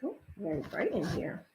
Oh, very bright in here.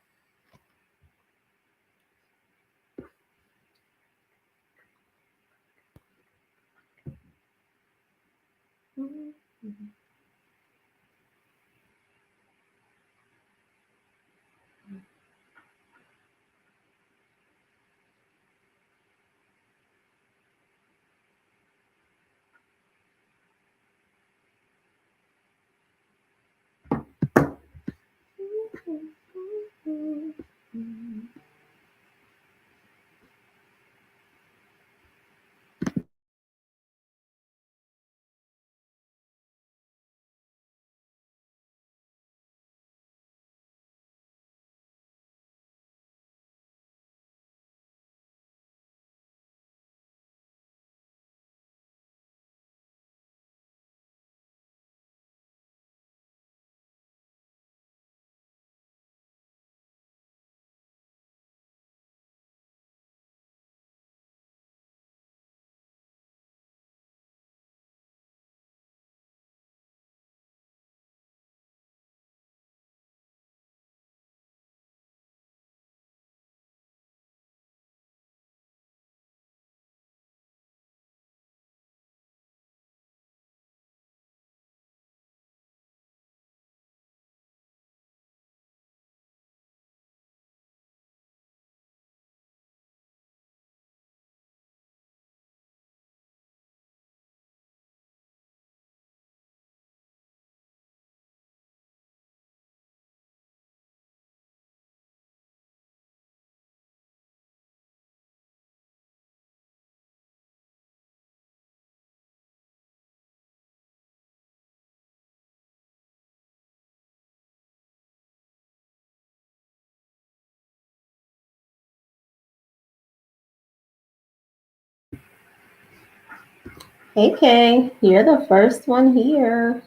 Hey Kay, you're the first one here.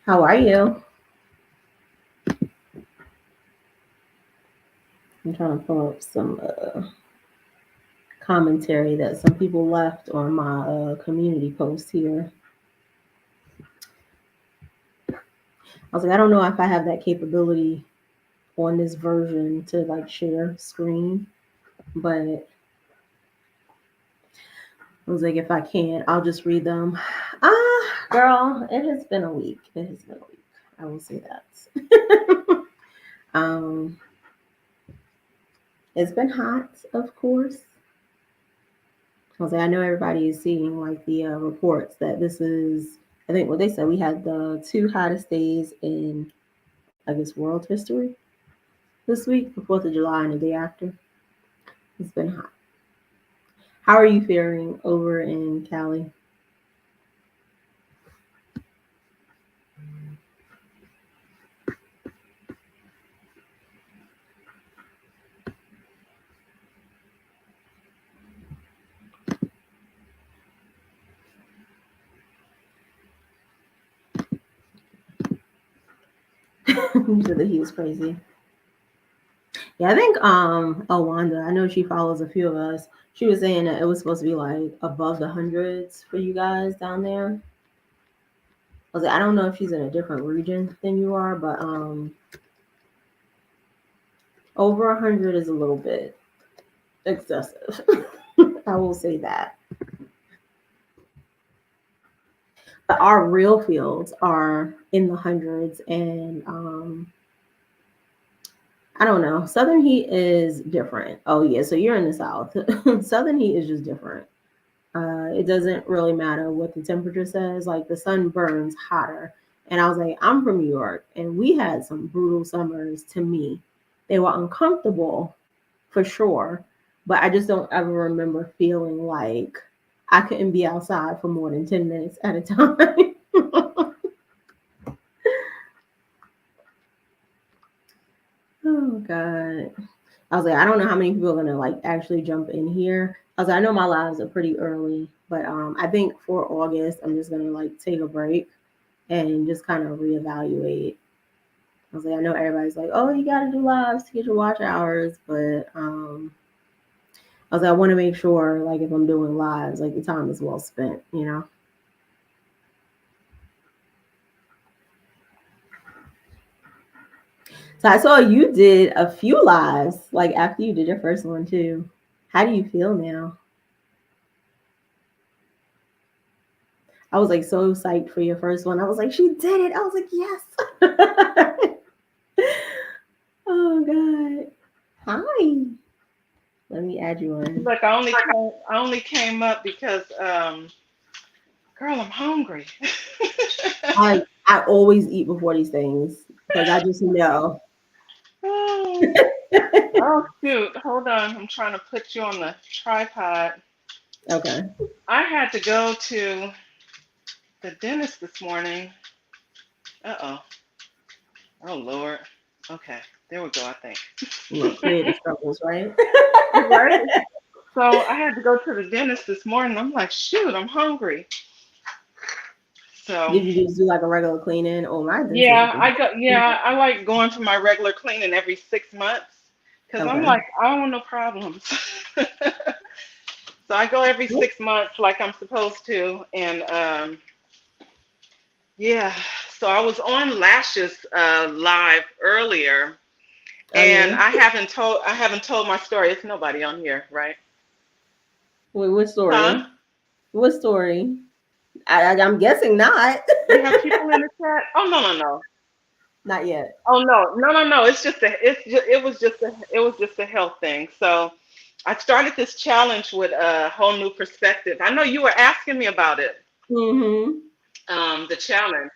How are you? I'm trying to pull up some commentary that some people left on my community post here. I was like, I don't know if I have that capability on this version to like share screen, but I was like, if I can, I'll just read them. Girl, it has been a week. It has been a week. I will say that. um, it's been hot, of course. I was like, I know everybody is seeing like the reports that this is. I think what they said we had the two hottest days in, I guess, world history this week, the 4th of July and the day after. It's been hot. How are you faring over in Cali? You said that he was crazy. Yeah, I think Wanda, I know she follows a few of us. She was saying that it was supposed to be like above the hundreds for you guys down there. I was like, I don't know if she's in a different region than you are, but over 100 is a little bit excessive. I will say that. But our real fields are in the hundreds, and I don't know. Southern heat is different. Oh yeah, so you're in the south. Southern heat is just different. It doesn't really matter what the temperature says. Like the sun burns hotter. And I was like, I'm from New York, and we had some brutal summers to me. They were uncomfortable for sure, but I just don't ever remember feeling like I couldn't be outside for more than 10 minutes at a time. Oh, God. I was like, I don't know how many people are gonna like actually jump in here. I was like, I know my lives are pretty early, but I think for August, I'm just gonna like take a break and just kind of reevaluate. I was like, I know everybody's like, oh, you gotta do lives to get your watch hours, but I was like, I want to make sure, like, if I'm doing lives, like the time is well spent, you know. So I saw you did a few lives like after you did your first one too. How do you feel now? I was like so psyched for your first one. I was like, she did it. I was like, yes. Oh God. Hi. Let me add you on. Look, I only came up because girl, I'm hungry. I always eat before these things because I just know. Oh, oh shoot. Hold on. I'm trying to put you on the tripod. Okay. I had to go to the dentist this morning. Uh-oh. Oh Lord. Okay. There we go, I think. Creative struggles, right? Right? So I had to go to the dentist this morning. I'm like, shoot, I'm hungry. So Did you just do like a regular cleaning? Oh, my dentist. I like going for my regular cleaning every 6 months because I'm Okay. like, I don't want no problems. So I go every 6 months like I'm supposed to. And yeah, so I was on Lashes live earlier, Oh and yeah. I haven't told my story. It's nobody on here, right? Wait, what Huh? story? What story? I'm guessing not. We have people in the chat. Oh no no no. Not yet. Oh no no no no. It was just a health thing. So I started this challenge with a whole new perspective. I know you were asking me about it, Mm-hmm. the challenge.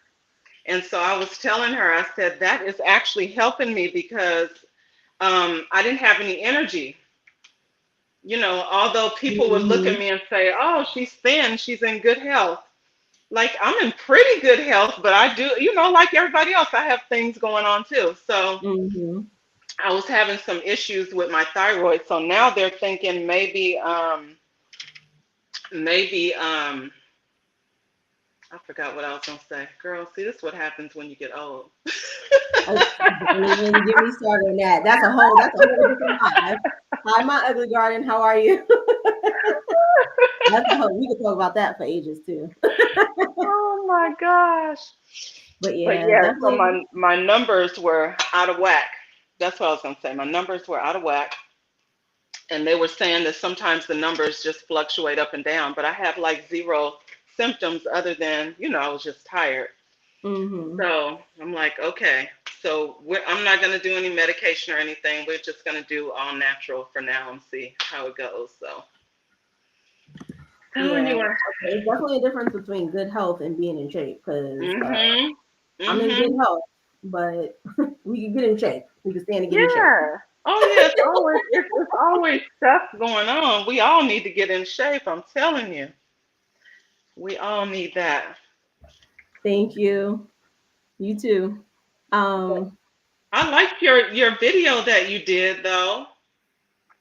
And so I was telling her, I said, that is actually helping me because I didn't have any energy. You know, although people would look at Mm-hmm. me and say, oh, she's thin, she's in good health. Like, I'm in pretty good health, but I do, you know, like everybody else, I have things going on too. So Mm-hmm. I was having some issues with my thyroid. So now they're thinking maybe, I forgot what I was going to say. Girl, see, this is what happens when you get old. Don't even get me started on that. That's a whole different life. Hi, my ugly garden. How are you? We could talk about that for ages too. Oh my gosh. But But yeah, yeah, so definitely. my numbers were out of whack. That's what I was gonna say. My numbers were out of whack, and they were saying that sometimes the numbers just fluctuate up and down. But I have like zero symptoms other than I was just tired. Mm-hmm. So I'm like, okay. So I'm not gonna do any medication or anything. We're just gonna do all natural for now and see how it goes. So Yeah. anyway. Okay. It's definitely a difference between good health and being in shape because Mhm. I'm in Mhm. good health, but we can get in shape. We can stand and get in shape. Yeah. Oh yeah, it's always stuff going on. We all need to get in shape. I'm telling you, we all need that. Thank you. You too. But Um, I liked your video that you did though,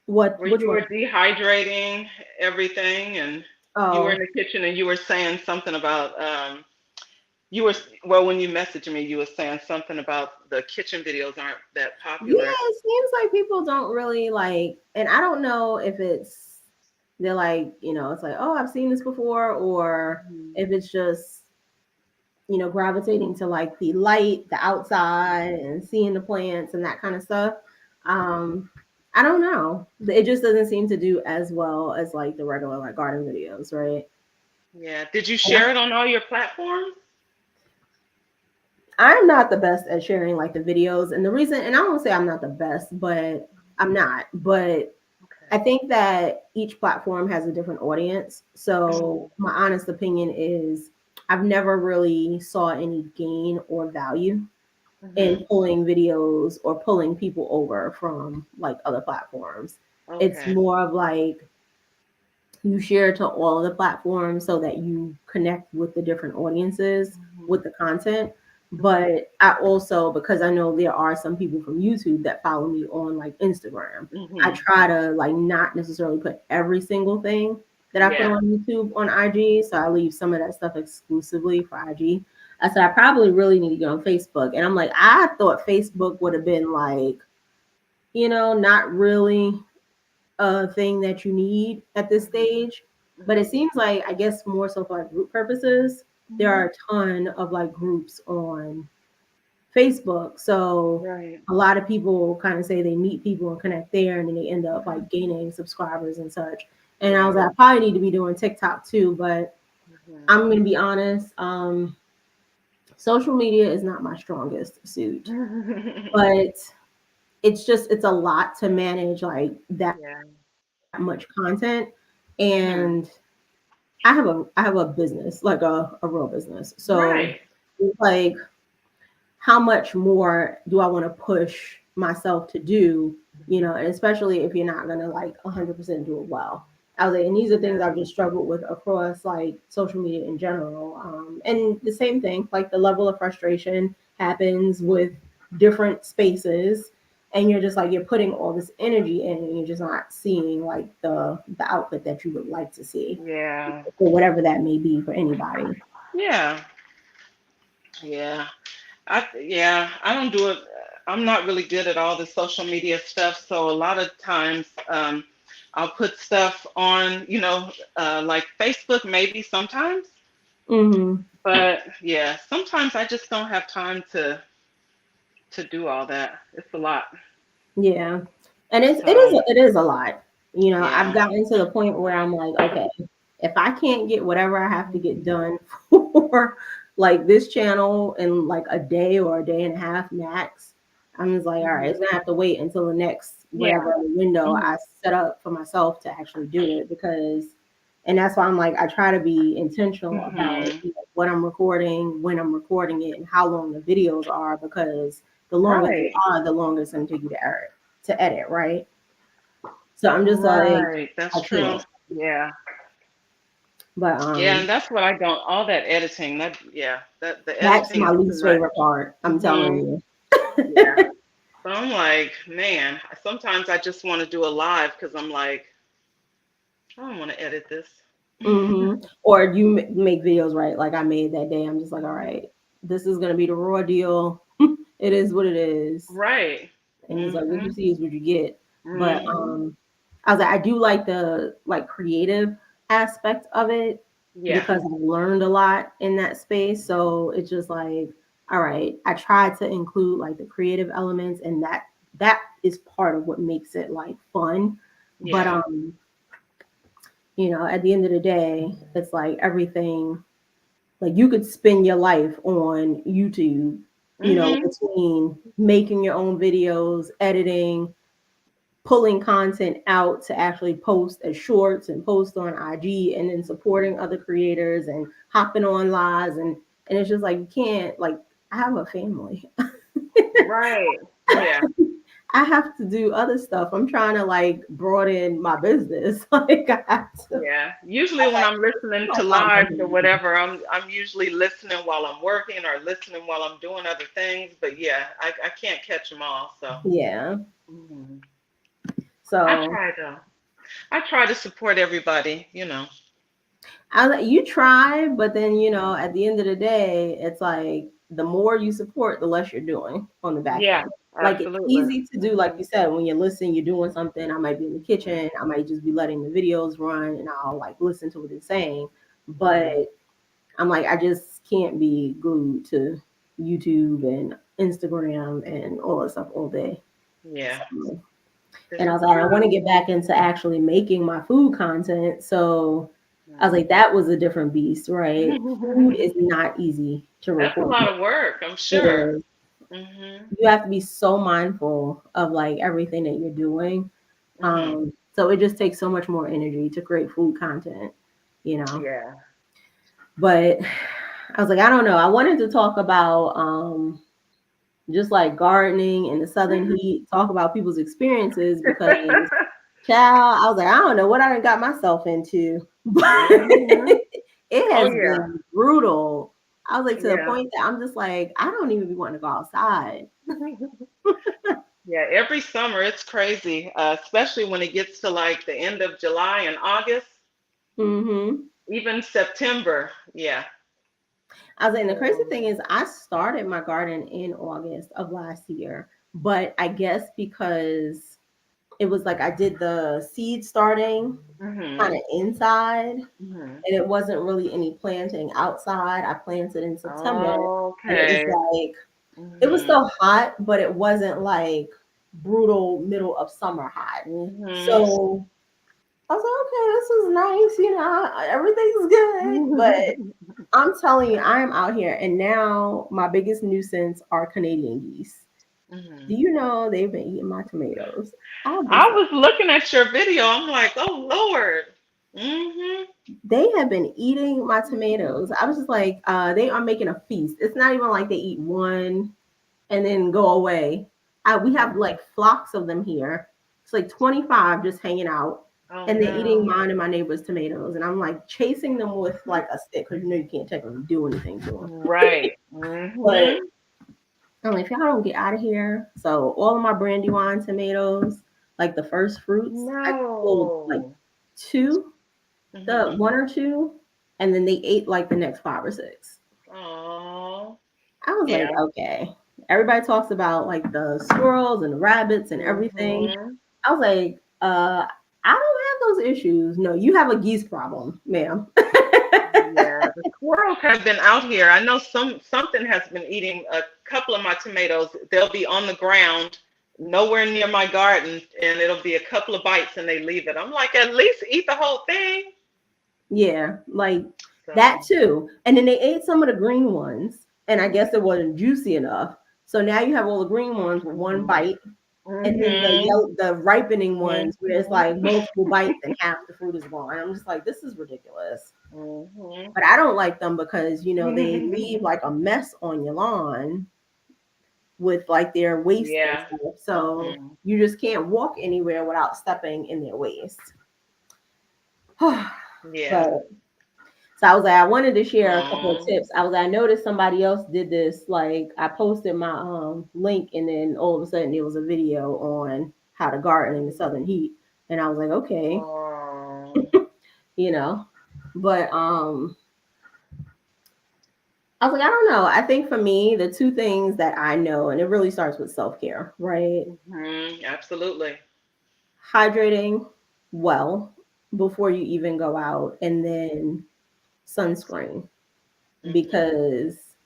where which you one? were dehydrating everything, and you were in Oh, the kitchen and you were saying something about you were well when you messaged me you were saying something about the kitchen videos aren't that yeah. popular. It seems like people don't really like, and I don't know if it's they're like, it's like, oh, I've seen this before, or Mhm. if it's just gravitating to like the light, the outside, and seeing the plants and that kind of stuff. Um, I don't know. It just doesn't seem to do as well as like the regular like garden videos, right? Yeah. Did you And share it on all your platforms? I'm not the best at sharing like the videos, and the reason, and I won't say I'm not the best, but I'm not. But Okay. I think that each platform has a different audience. So Mhm. my honest opinion is I've never really saw any gain or value in Mhm. pulling videos or pulling people over from like other platforms. It's Okay. more of like you share to all of the platforms so that you connect with the different audiences Mhm. with the content. Mhm. But I also, because I know there are some people from YouTube that follow me on like Instagram, I Mhm. try to like not necessarily put every single thing that I put Yeah. on YouTube on IG. So I leave some of that stuff exclusively for IG. I said I probably really need to get on Facebook. And I'm like, I thought Facebook would have been like, not really a thing that you need at this Mhm. stage. But it Mhm. seems like, I guess, more so for like group purposes, there are Mhm. a ton of like groups on Facebook. So Right. a lot of people kind of say they meet people and connect there, and then they end up like gaining subscribers and such. And I was Yeah. like, I probably need to be doing TikTok too, but Mhm. I'm gonna be honest. Social media is not my strongest suit, but it's a lot to manage like that Yeah. much content, and Mhm. I have a business, like a real business. So Right. it's like how much more do I want to push myself to do, and especially if you're not gonna like 100% do it well. I was like, and these are things Yeah. I've just struggled with across like social media in general. And the same thing, like the level of frustration happens with different spaces, and you're just like you're putting all this energy in, and you're just not seeing like the output that you would like to see, Yeah. or whatever that may be for anybody. Yeah. Yeah. I don't do it. I'm not really good at all the social media stuff, so a lot of times I'll put stuff on, like Facebook maybe sometimes, Hmm. but yeah, sometimes I just don't have time to do all that. It's a lot. Yeah. And it So, is it is a lot. I've yeah. gotten to the point where I'm like, okay, if I can't get whatever I have to get done for like this channel in like a day or a day and a half max, I'm just like, all right, it's Hmm. gonna have to wait until the next Yeah. whatever window Hmm. I set up for myself to actually do it, because and that's why I'm like I try to be intentional about Hmm. what I'm recording, when I'm recording it, and how long the videos are, because the longer they Right. are, the longer it's gonna take you to edit, right? So I'm just like, Right. I That's true. can't. Yeah. But Yeah, and that's what I don't. All that editing. Yeah, that the that's editing my is too least much. favorite part. I'm telling Hmm. you. Yeah. So I'm like, man, sometimes I just want to do a live because I'm like, I don't want to edit this. Or you make videos, right? Like I made that day. I'm just like, all right, this is gonna be the raw deal. It is what it is. Right. And he's like, what you Mhm. see is what you get. But Mhm. I was like, I do like the like creative aspect of it, Yeah. because I've learned a lot in that space. So it's just like, all right, I try to include like the creative elements, and that is part of what makes it like fun. But Yeah. at the end of the day, it's like everything, like you could spend your life on YouTube, Mhm. between making your own videos, editing, pulling content out to actually post as shorts and post on IG, and then supporting other creators and hopping on lives, and it's just like you can't, like, I have a family. Right. Yeah. I have to do other stuff. I'm trying to like broaden my business. Like Yeah. Usually when I'm listening I to got my lives or business. whatever, I'm usually listening while I'm working or listening while I'm doing other things. But yeah, I can't catch them all. So. Yeah. Mhm. I So try though. I try to support everybody. you try, but then at the end of the day, it's like the more you support, the less you're doing on the back Yeah. end. Like it's Absolutely. easy to do, like Mhm. you said, when you're listening, you're doing something. I might be in the kitchen, I might just be letting the videos run, and I'll like listen to what it's saying. But Mhm. I'm like, I just can't be glued to YouTube and Instagram and all that stuff all day. Yeah. So, This and I is was like, I want true. to get back into actually making my food content. So I was like, Mhm. that was a different beast, right? Food is not easy to That's a record. lot of work, I'm It sure. is. Mhm. You have to be so mindful of like everything that you're doing. Mhm. So it just takes so much more energy to create food content, you know. Yeah. But I was like, I don't know. I wanted to talk about just like gardening in the southern heat, talk about people's experiences, because child, I was like, I don't know what I done got myself into, but Mhm. it Oh has yeah. been brutal. I was like to the Yeah. point that I'm just like, I don't even be wanting to go outside. Yeah, every summer it's crazy, especially when it gets to like the end of July and August, Hmm. even September. Yeah. I was like, and the crazy So, thing is, I started my garden in August of last year, but I guess because it was like I did the seed starting kind mhm. of inside, Mhm. and it wasn't really any planting outside. I planted in September, and it was Okay. like It was Mhm. still hot, but it wasn't like brutal middle of summer hot. Mhm. So I was like, okay, this is nice, everything's good. But I'm telling you, I am out here, and now my biggest nuisance are Canadian geese. Do Mhm. you know they've been eating my tomatoes? I'm I just like, was looking at your video. I'm like, oh Lord. Mhm. they have been eating my tomatoes. I was just like, they are making a feast. It's not even like they eat one and then go away. We have Mhm. like flocks of them here. It's like 25 just hanging out, Oh and they're eating no. mine and my neighbor's tomatoes. And I'm like chasing them with like a stick because you can't technically do anything to them. Right. But Mhm. I'm like, if y'all don't get out of here. So all of my brandywine tomatoes, like the first fruits, I pulled like No. two, the Mhm. one or two, and then they ate like the next five or six. Oh. I was like, Yeah. okay. Everybody talks about like the squirrels and the rabbits and everything. Mhm. I was like, I don't have those issues. No, you have a geese problem, ma'am. Yeah, the squirrels have been out here. I know something has been eating a couple of my tomatoes. They'll be on the ground, nowhere near my garden, and it'll be a couple of bites and they leave it. I'm like, at least eat the whole thing. Yeah, like that So, too. And then they ate some of the green ones, and I guess it wasn't juicy enough. So now you have all the green ones with one mhm. bite, and then Mhm. the ripening ones where it's Mhm. like multiple bites and half the fruit is gone. I'm just like, this is ridiculous. Mhm. But I don't like them because they leave like a mess on your lawn with like their waste and Yeah. stuff. So Mhm. you just can't walk anywhere without stepping in their waste. but Yeah. so I was like, I wanted to share a couple of Oh. tips. I was like, I noticed somebody else did this. Like I posted my link, and then all of a sudden there was a video on how to garden in the southern heat, and I was like, okay, Oh. you know. But I was like, I don't know. I think for me, the two things that I know, and it really starts with self care, right? Mhm. Absolutely. Hydrating well before you even go out, and then sunscreen, Mhm. because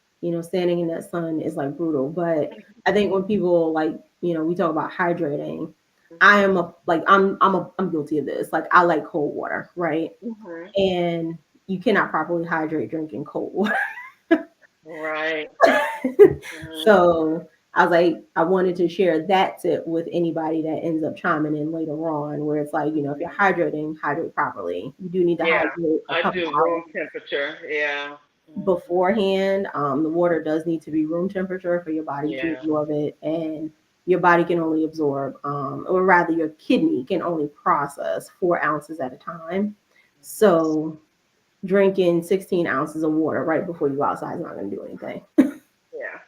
standing in that sun is like brutal. But I think when people like we talk about hydrating, I Mhm. am a like I'm guilty of this. Like I like cold water, right? Mhm. And you cannot properly hydrate drinking cold water. Right. Mhm. So I was like, I wanted to share that tip with anybody that ends up chiming in later on, where it's like, if you're Mhm. hydrating, hydrate properly. You do need to Yeah, hydrate a I couple do hours room temperature. Yeah. Mhm. beforehand. The water does need to be room temperature for your body to Yeah. absorb it, and your body can only absorb, or rather, your kidney can only process 4 ounces at a time. So drinking 16 ounces of water right before you go outside is not going to do anything. Yeah.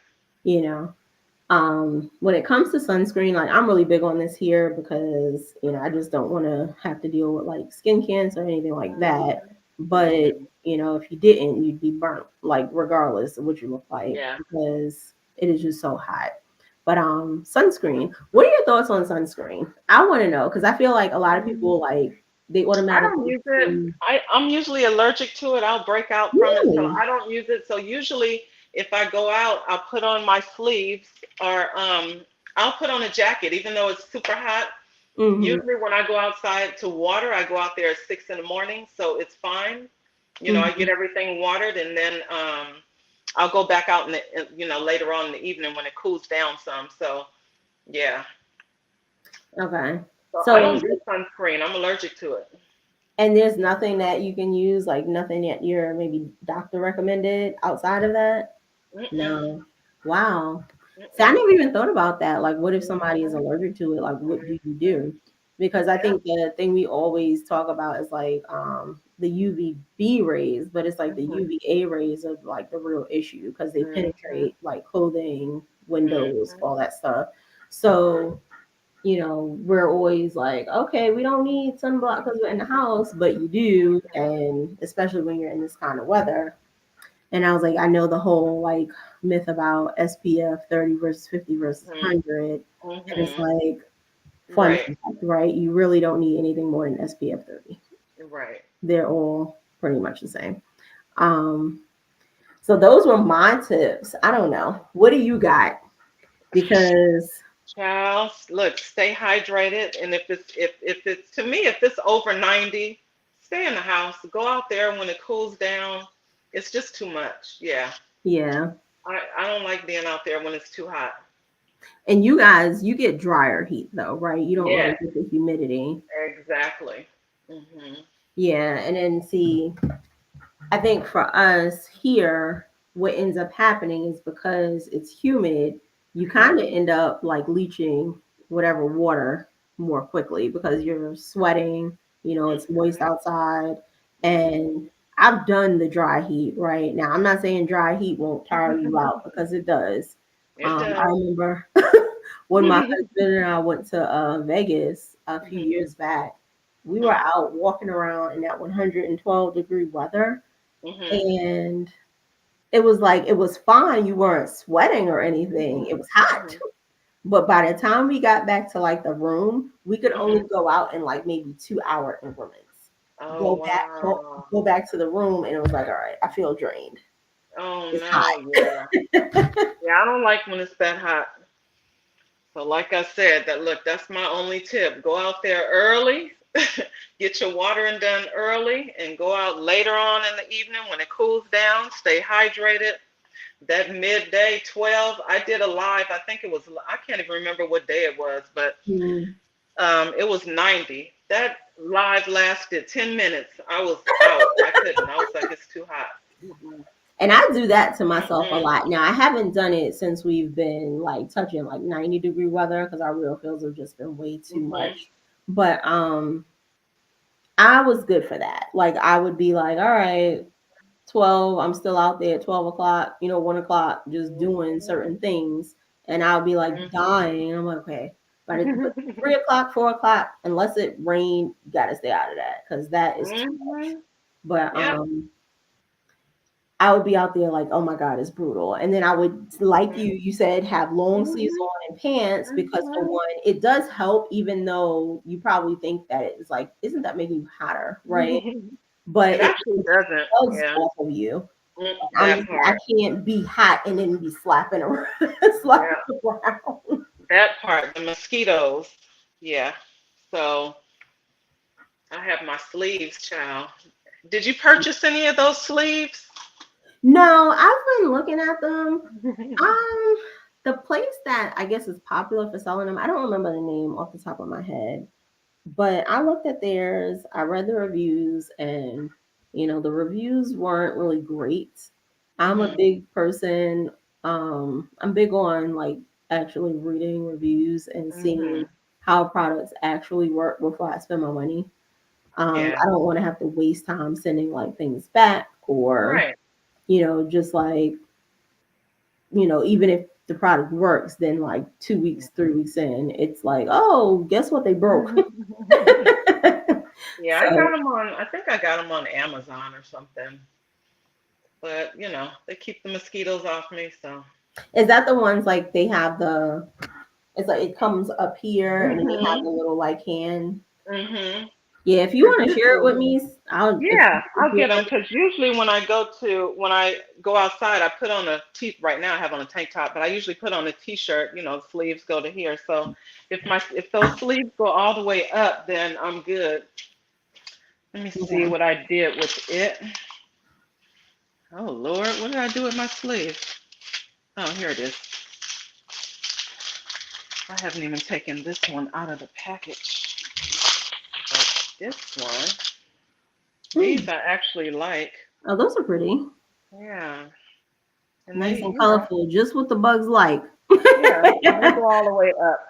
You know, when it comes to sunscreen, like I'm really big on this here because I just don't want to have to deal with like skin cancer or anything like that. Mhm. But Mhm. if you didn't, you'd be burnt, like regardless of what you look like, Yeah. because it is just so hot. But sunscreen, what are your thoughts on sunscreen? I want to know because I feel like a lot of Mhm. people like they I don't automatically use it. assume. I'm usually allergic to it. I'll break out from it, so Really. I don't use it. So usually, if I go out, I'll put on my sleeves or I'll put on a jacket, even though it's super hot. Mm-hmm. Usually, when I go outside to water, I go out there at 6 in the morning, so it's fine. I Mm-hmm. get everything watered, and then I'll go back out later on in the evening when it cools down some. So yeah, Okay. so I So don't do sunscreen. I'm allergic to it. And there's nothing that you can use, like nothing that your maybe doctor recommended outside of that? Mm-mm, No. Wow. See, I mm-mm. never even thought about that. Like, what if somebody is Mhm, allergic to it? Like, what do you mhm. do? Because I Yeah. think the thing we always talk about is like the UVB rays, but it's like the Mhm, UVA rays are like the real issue because they mhm, penetrate like clothing, windows, mhm. all that stuff. So we're always like, okay, we don't need sunblock because we're in the house, but you do, and especially when you're in this kind of weather. And I was like, I know the whole like myth about SPF 30 versus 50 versus Mhm, 100. And it's mhm. like, fun Right, fact, right? You really don't need anything more than SPF 30. right. They're all pretty much the same. Um, So those were my tips. I don't know. What do you got? Because Child, look, stay hydrated, and if it's to me, if it's over 90, stay in the house. Go out there when it cools down. It's just too much. Yeah, yeah. I don't like being out there when it's too hot. And you guys, you get drier heat though, right? You don't really Yes, get the humidity. exactly. Mhm. Yeah, and then see, I think for us here, what ends up happening is because it's humid, you kind of Mhm. end up like leaching whatever water more quickly because you're sweating, it's moist Mhm. outside. And Mhm. I've done the dry heat, right? Now, I'm not saying dry heat won't tire you out because it does. It I does. remember when my husband and I went to Vegas a few Mhm. years back, we were Mhm. out walking around in that 112-degree weather, Mhm. and it was like it was fine. You weren't sweating or anything. It Mhm. was hot. Mhm. But by the time we got back to like the room, we could only Mhm. go out in like maybe 2 hour increments. Oh Go back home, wow. go back to the room, and it was like, all right, I feel drained. Oh It's no, yeah. hot. Yeah, I don't like when it's that hot. So like I said, that's my only tip. Go out there early, get your watering done early, and go out later on in the evening when it cools down. Stay hydrated. That midday 12, I did a live. I think it was, I can't even remember what day it was, but Mm. it was 90. That live lasted 10 minutes. I was out. I couldn't. I was like, it's too hot. Mm-mm. And I do that to myself a Mm-mm. lot. Now, I haven't done it since we've been like touching like 90-degree weather because our real feels have just been way too Mm-hmm. much. But I was good for that. Like I would be like, all right, 12, I'm still out there at 12 o'clock, 1 o'clock, just doing certain things. And I'll be like dying. I'm like, okay. But Mm-hmm. 3 o'clock, 4 o'clock, unless it rained, you gotta stay out of that because that is too much. Mm-hmm. But Yep. I would be out there like, oh my God, it's brutal. And then I would, like Mm-hmm. you said, have long sleeves Mm-hmm. on and pants because for Mm-hmm. one, it does help, even though you probably think that it's like, isn't that making you hotter? Right. But It it actually takes doesn't. bugs Yeah. off of you. I'm That just, I part. can't be hot and then be slapping around, slapping Yeah. around. That part. The mosquitoes. Yeah. So I have my sleeves, child. Did you purchase any of those sleeves? No, I've been looking at them. Um, the place that I guess is popular for selling them, I don't remember the name off the top of my head. But I looked at theirs, I read the reviews, and the reviews weren't really great. I'm a Mhm. big person, I'm big on like actually reading reviews and seeing Mhm. how products actually work before I spend my money. Yeah. I don't want to have to waste time sending like things back or, Right. just like, even if the product works, then like 2 weeks, 3 weeks in, it's like, oh, guess what they broke. Yeah, I So got them on. I think I got them on Amazon or something. But they keep the mosquitoes off me. So. is that the ones like they have it's like it comes up here and then they have Mhm. the little like hand. Mhm. Yeah, if you Because want to share it with usually, me, I'll yeah, if I'll you're get them. Because usually when I go outside, I put on a t. Right now, I have on a tank top, but I usually put on a t-shirt. The sleeves go to here. So if those sleeves go all the way up, then I'm good. Let me see okay. what I did with it. Oh Lord, what did I do with my sleeve? Oh, here it is. I haven't even taken this one out of the package. But this one, these Hmm. I actually like. Oh, those are pretty, Yeah. And nice they, and colorful, just what the bugs like. yeah, and they go all the way up.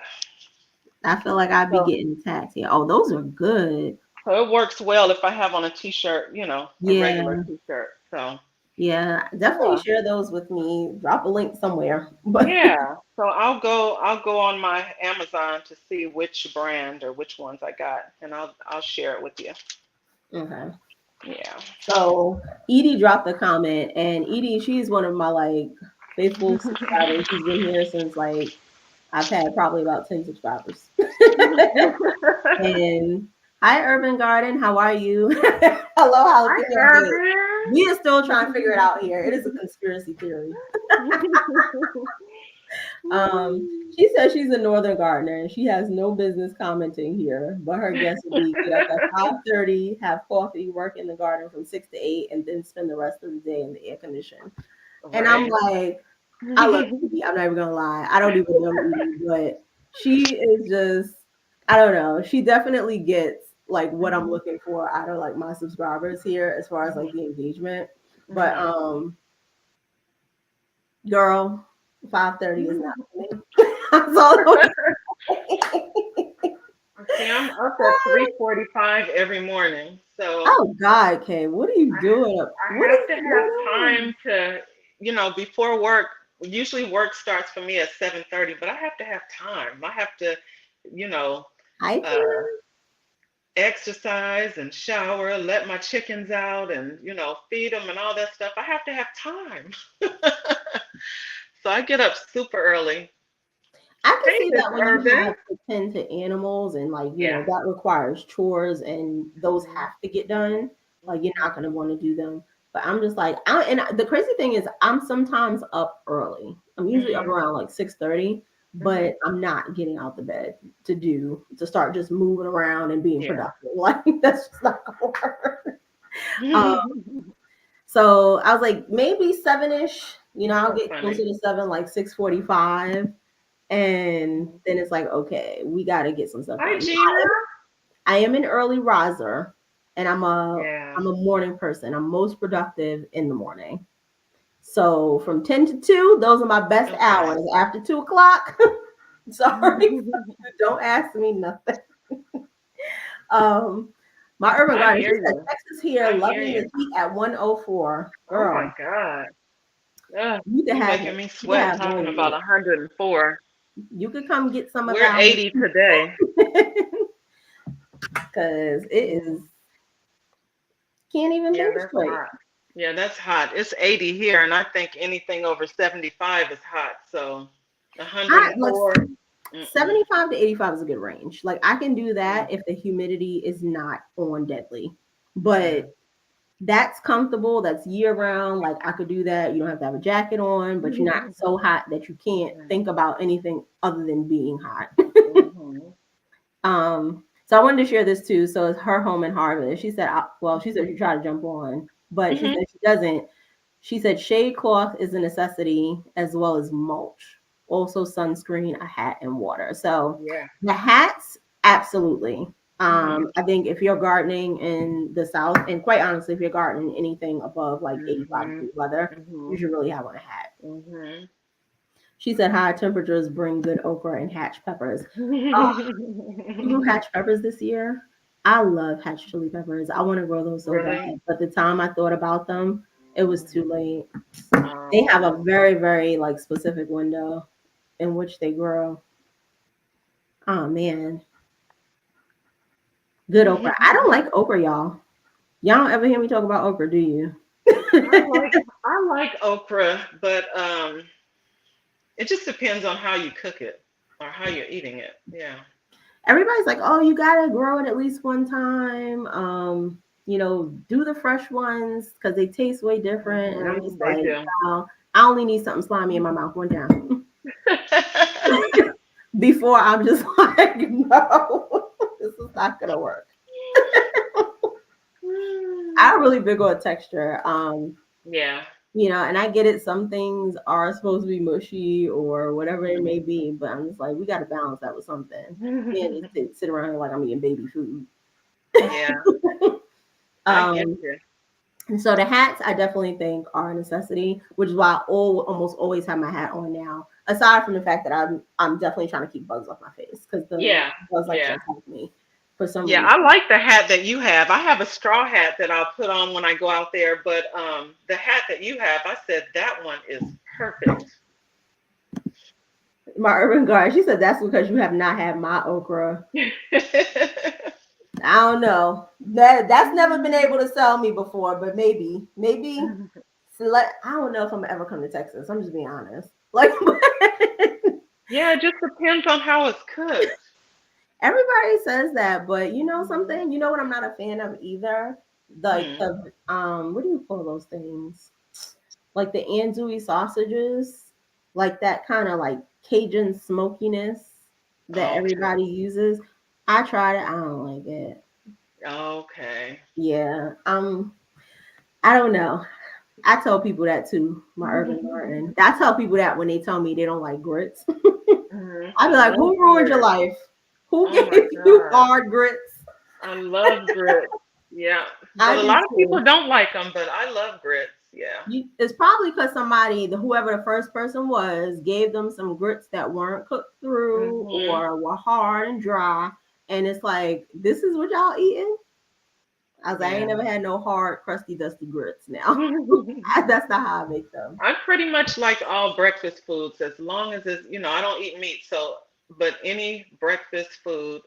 I feel like I'd be So, getting attacked here. Oh, those are good. so it works well if I have on a t-shirt, a regular Yeah, t-shirt. So, yeah. Definitely yeah. share those with me. Drop a link somewhere. But Yeah. So I'll go on my Amazon to see which brand or which ones I got and I'll share it with you. okay. Yeah. So Edie dropped a comment, and Edie, she's one of my like faithful subscribers. She's been here since like I've had probably about 10 subscribers. And hi, Urban Garden, how are you? Hello, Hi, jalapeno. Urban. We are still trying to figure it out here. It is a conspiracy theory. She says she's a northern gardener and she has no business commenting here, but her guess would be get up at 5:30, have coffee, work in the garden from 6 to 8, and then spend the rest of the day in the air condition. And I'm Right. like, I love Edie. I'm not even gonna lie. I don't even know Edie, but she is just, I don't know. She definitely gets like what I'm Mhm. looking for out of like my subscribers here as far as like Mhm. the engagement. But Mhm. girl, 5:30 is not for me. That's all I'm saying. See, I'm up at 3:45 every morning, so Oh God, Kay, what are you doing? I What have is to going have on? time to, before work. Usually work starts for me at 7:30, but I have to have time. I have to, you know, Hi, uh, Tina. exercise and shower, let my chickens out, and feed them and all that stuff. I have to have time. So I get up super early. I can Hey, see Miss that when you Urban. have to tend to animals and like, Yeah. that requires chores and those Mhm. have to get done. Like you're not Mhm. gonna want to do them. But I'm just like, the crazy thing is I'm sometimes up early. I'm usually up Mhm. around like 6:30, Mhm. but I'm not getting out the bed to start just moving around and being Yeah. productive. Like that's just not gonna work. Um, so I was like, maybe 7-ish, You're I'll so get closer funny. to 7, like 6:45. And Mhm. then it's like, okay, we got to get some stuff Hi, done. Gina. I am an early riser, and Yeah. I'm a morning person. I'm most productive in the morning. So from 10 to 2, those are my best Okay. hours. After 2 o'clock, sorry, don't ask me nothing. Um, my urban I garden. She hear said you. Texas here, I hear loving you. the heat at 104. Oh my Girl, God. Ugh, you could you have making it. me You could sweat have one talking of about it. 104. You could come get some of We're ours 80 today. because it is Mm. can't even Yeah, think that's straight. hot. Yeah, that's hot. It's 80 here, and I think anything over 75 is hot. So I like 104. Mm-mm. 75 to 85 is a good range. Like I can do Yeah. that if the humidity is not on deadly. Yeah. But that's comfortable. That's year round. Like I could do that. You don't have to have a jacket on, but you're not so hot that you can't think about anything other than being hot. Mhm. So I wanted to share this too. So it's her home in Harvard. She said, she said Mhm. she tried to jump on, but she Mhm. said she doesn't. She said shade cloth is a necessity as well as mulch, also sunscreen, a hat, and water. So Yeah. the hats, absolutely. Mhm. I think if you're gardening in the South, and quite honestly, if you're gardening anything above like 85 Mhm. degree weather, you Mhm. should really have on a hat. Mhm. She said high temperatures bring good okra and hatch peppers. Oh, we grew hatch peppers this year. I love hatch chili peppers. I want to grow those so bad, Really? but the time I thought about them, it was too Mhm. late. They have a Oh. very, very like specific window in which they grow. Oh man, good okra. I don't like okra, y'all. Y'all don't ever hear me talk about okra, do you? I like okra, but it just depends on how you cook it or how you're eating it. Yeah. Everybody's like, oh, you gotta grow it at least one time. Do the fresh ones because they taste way different. And I'm just They like, do. wow, I only need something slimy in my mouth one time. Before I'm just like, no, this is not gonna work. I'm really big on texture. Yeah. And I get it. Some things are supposed to be mushy or whatever it may Mhm. be, but I'm just like, we got to balance that with something. Can't just sit around here like I'm eating baby food. Yeah, I get Um, you. and so the hats, I definitely think are a necessity, which is why I almost always have my hat on now. Aside from the fact that I'm definitely trying to keep bugs off my face because the Yeah. bugs like to Yeah. attack me for some Yeah, reason. I like the hat that you have. I have a straw hat that I'll put on when I go out there, but the hat that you have, I said that one is perfect. My urban guard, she said that's because you have not had my okra. I don't know. That's never been able to sell me before, but maybe. I don't know if I'm ever come to Texas. I'm just being honest. Like Yeah, it just depends on how it's cooked. everybody says that, but you know Mhm. something. You know what I'm not a fan of either. like Hmm. the what do you call those things? Like the andouille sausages, like that kind of like Cajun smokiness that Okay. everybody uses. I tried it. I don't like it. Okay. Yeah. I don't know. I tell people that too. My urban garden. I tell people that when they tell me they don't like grits. I be I like, love who ruined your grits. life? Who Oh gave my you God. hard grits? I love grits. Yeah. I But a do lot of people too. don't like them, but I love grits. Yeah. It's probably because somebody, whoever the first person was, gave them some grits that weren't cooked through Hmm. or were hard and dry, and it's like, this is what y'all eating. I was like, I ain't Yeah. never had no hard, crusty, dusty grits. Now that's not how I make them. I pretty much like all breakfast foods as long as it's, I don't eat meat. So, but any breakfast food,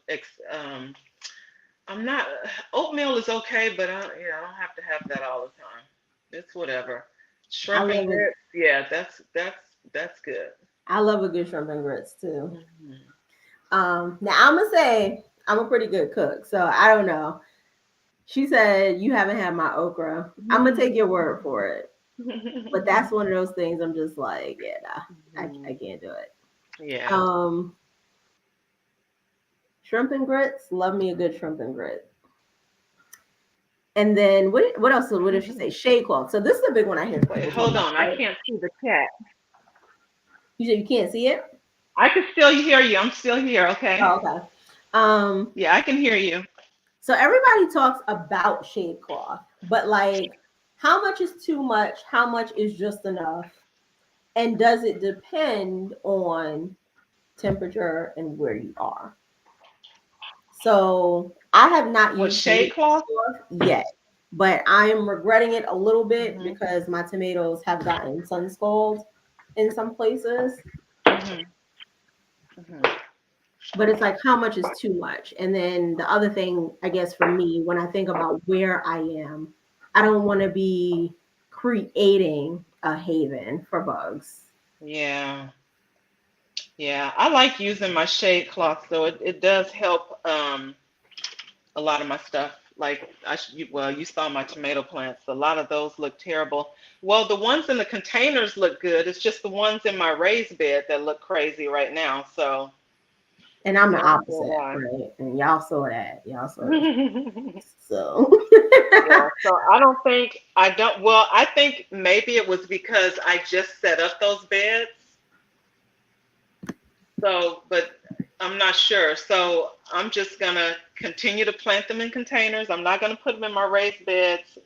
I'm not, oatmeal is okay, but I don't have to have that all the time. It's whatever. I Shrimp and love it. grits, yeah, that's good. I love a good shrimp and grits too. Hmm. Now I'm gonna say I'm a pretty good cook, so I don't know. She said you haven't had my okra. I'm gonna take your word for it, but that's one of those things. I'm just like, yeah, nah, I Mhm. can't do it. Yeah. Um, Shrimp and grits. Love me a good shrimp and grit. And then what else? What did she say? Shade cloth. So this is a big one I hear Wait, people talk hold about, on. I right? can't see the chat. You said you can't see it. I can still hear you. I'm still here. Okay. Oh, okay. Um, Yeah, I can hear you. so everybody talks about shade cloth, but like, how much is too much? How much is just enough? And does it depend on temperature and where you are? So I have not What used shade shade cloth? cloth yet, but I am regretting it a little bit Mhm. because my tomatoes have gotten sun scald in some places. Mhm. Mhm. But it's like, how much is too much? And then the other thing, I guess, for me, when I think about where I am, I don't want to be creating a haven for bugs. Yeah. Yeah. I like using my shade cloth, so it does help a lot of my stuff. Like well, you saw my tomato plants. A lot of those look terrible. Well, the ones in the containers look good. It's just the ones in my raised bed that look crazy right now. So And I'm the I don't know opposite, why. right? And y'all saw that. Y'all saw the so Yeah, so I don't, well, I think maybe it was because I just set up those beds. So, but I'm not sure. So I'm just gonna continue to plant them in containers. I'm not gonna put them in my raised beds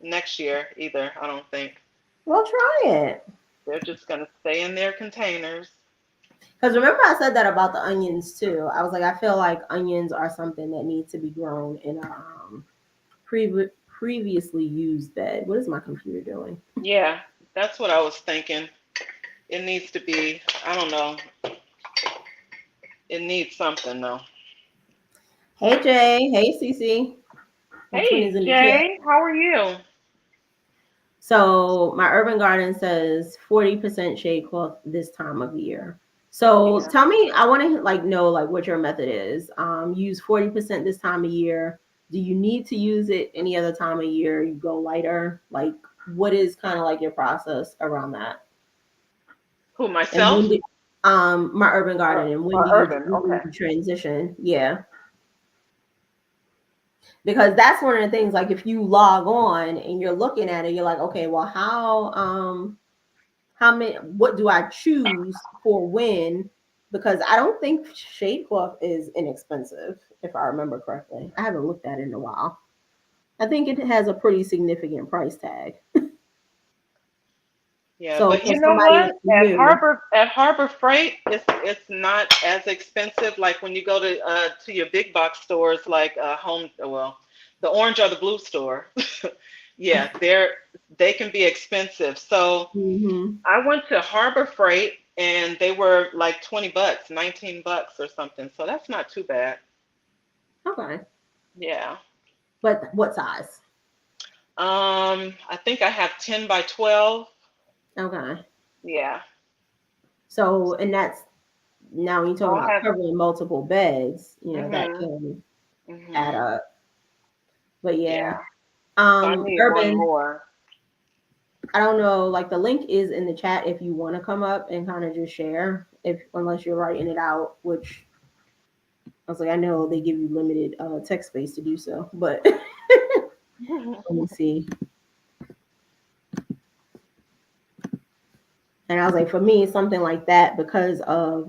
next year either, I don't think. well, try it. They're just gonna stay in their containers. Because remember, I said that about the onions too. I was like, I feel like onions are something that needs to be grown in a previously used bed. What is my computer doing? Yeah, that's what I was thinking. It needs to be, I don't know, it needs something though. Hey Jay, hey Cece. Which one is Hey, in the chat? Jay, how are you? So my urban garden says 40% shade cloth this time of year. So Yeah. tell me, I want to like know like what your method is. Use 40% this time of year. Do you need to use it any other time of year? You go lighter. Like, what is kind of like your process around that? Who, And when myself? did my urban garden, and when do Or you urban? do Okay. the transition? Yeah, because that's one of the things. Like, if you log on and you're looking at it, you're like, okay, well, how many, what do I choose for when? Because I don't think shade cloth is inexpensive, if I remember correctly. I haven't looked at it in a while. I think it has a pretty significant price tag. Yeah, So but for you know somebody what? that's new, At Harbor Freight, it's not as expensive. Like when you go to your big box stores, like the orange or the blue store. Yeah, they can be expensive. So hmm, I went to Harbor Freight and they were like $20, $19 or something. So that's not too bad. okay, Yeah. but what size? I think I have 10 by 12. Okay, Yeah. so and that's now when you So talk I about have. covering multiple beds, that Mhm. can add Mhm. up. But yeah, Yeah. So I need one Urban, more. I don't know, like the link is in the chat if you want to come up and kind of just share, if unless you're writing it out, which I was like, I know they give you limited text space to do so, but let me see. And I was like, for me, something like that because of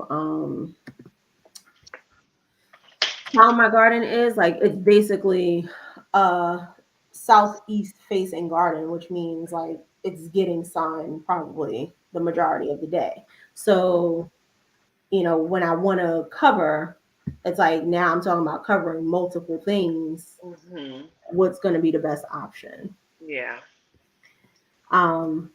how my garden is, like it's basically a southeast facing garden, which means like it's getting sun probably the majority of the day. So, when I want to cover, it's like now I'm talking about covering multiple things. Hmm. What's going to be the best option? Yeah. Um,